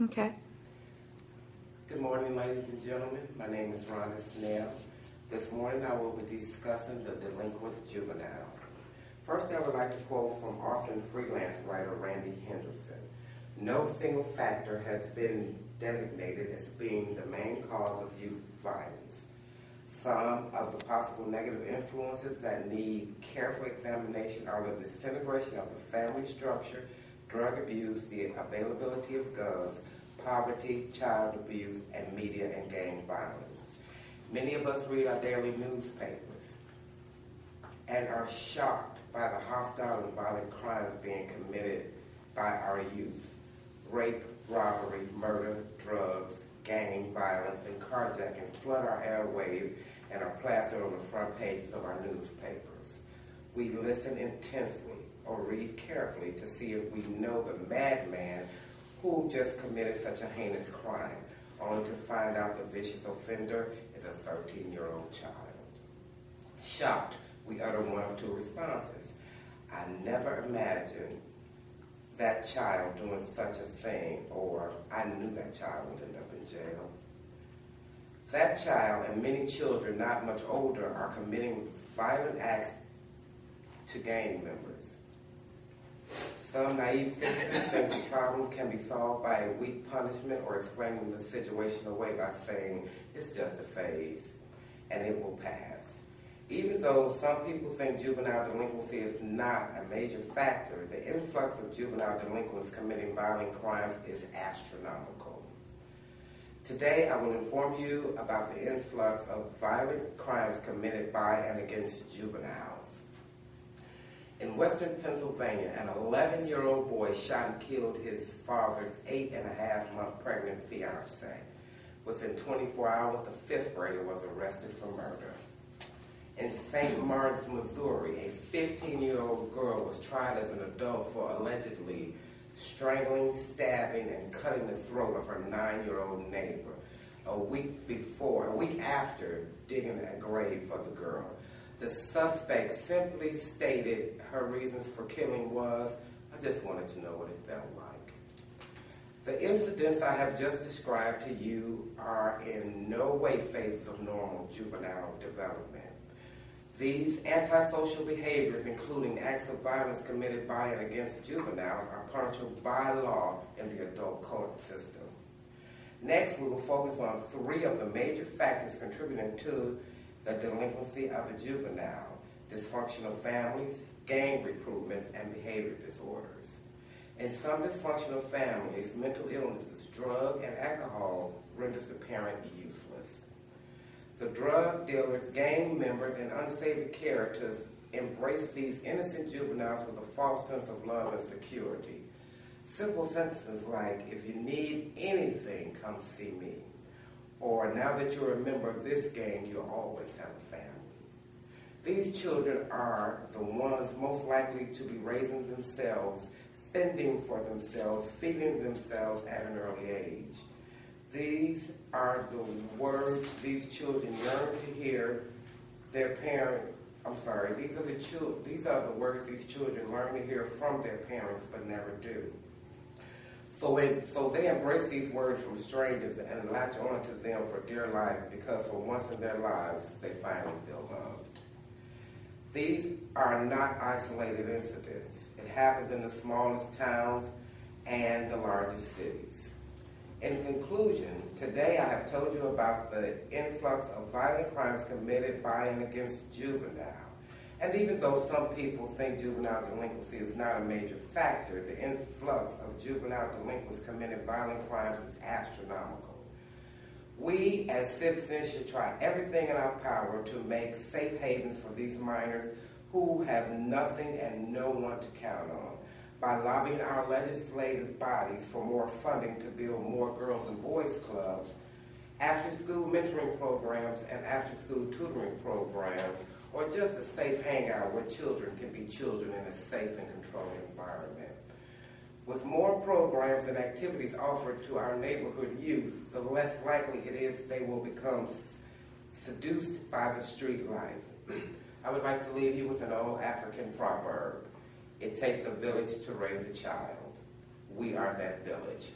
Okay. Good morning, ladies and gentlemen. My name is Rhonda Snell. This morning I will be discussing the delinquent juvenile. First, I would like to quote from author and freelance writer Randy Henderson. No single factor has been designated as being the main cause of youth violence. Some of the possible negative influences that need careful examination are the disintegration of the family structure, drug abuse, the availability of guns, poverty, child abuse, and media and gang violence. Many of us read our daily newspapers and are shocked by the hostile and violent crimes being committed by our youth. Rape, robbery, murder, drugs, gang violence, and carjacking flood our airwaves and are plastered on the front pages of our newspapers. We listen intensely or read carefully to see if we know the madman who just committed such a heinous crime, only to find out the vicious offender is a 13-year-old child. Shocked, we utter one of two responses. I never imagined that child doing such a thing, or I knew that child would end up in jail. That child and many children not much older are committing violent acts to gang members. Some naive citizens think the problem can be solved by a weak punishment or explaining the situation away by saying it's just a phase and it will pass. Even though some people think juvenile delinquency is not a major factor, the influx of juvenile delinquents committing violent crimes is astronomical. Today, I will inform you about the influx of violent crimes committed by and against juveniles. In western Pennsylvania, an 11-year-old boy shot and killed his father's 8.5-month pregnant fiancée. Within 24 hours, the 5th grader was arrested for murder. In St. Martin's, Missouri, a 15-year-old girl was tried as an adult for allegedly strangling, stabbing, and cutting the throat of her 9-year-old neighbor a week after digging a grave for the girl. The suspect simply stated her reasons for killing was, I just wanted to know what it felt like. The incidents I have just described to you are in no way phases of normal juvenile development. These antisocial behaviors, including acts of violence committed by and against juveniles, are punishable by law in the adult court system. Next, we will focus on 3 of the major factors contributing to the delinquency of a juvenile: dysfunctional families, gang recruitments, and behavior disorders. In some dysfunctional families, mental illnesses, drug, and alcohol renders the parent useless. The drug dealers, gang members, and unsavory characters embrace these innocent juveniles with a false sense of love and security. Simple sentences like, if you need anything, come see me. Or, now that you're a member of this gang, you'll always have a family. These children are the ones most likely to be raising themselves, fending for themselves, feeding themselves at an early age. These are the words these children yearn to hear their parents. These are the words these children learn to hear from their parents but never do. So they embrace these words from strangers and latch on to them for dear life because for once in their lives, they finally feel loved. These are not isolated incidents. It happens in the smallest towns and the largest cities. In conclusion, today I have told you about the influx of violent crimes committed by and against juveniles. And even though some people think juvenile delinquency is not a major factor, the influx of juvenile delinquents committing violent crimes is astronomical. We as citizens should try everything in our power to make safe havens for these minors who have nothing and no one to count on. By lobbying our legislative bodies for more funding to build more girls and boys clubs, after-school mentoring programs, and after-school tutoring programs, or just a safe hangout where children can be children in a safe and controlled environment. With more programs and activities offered to our neighborhood youth, the less likely it is they will become seduced by the street life. I would like to leave you with an old African proverb. It takes a village to raise a child. We are that village.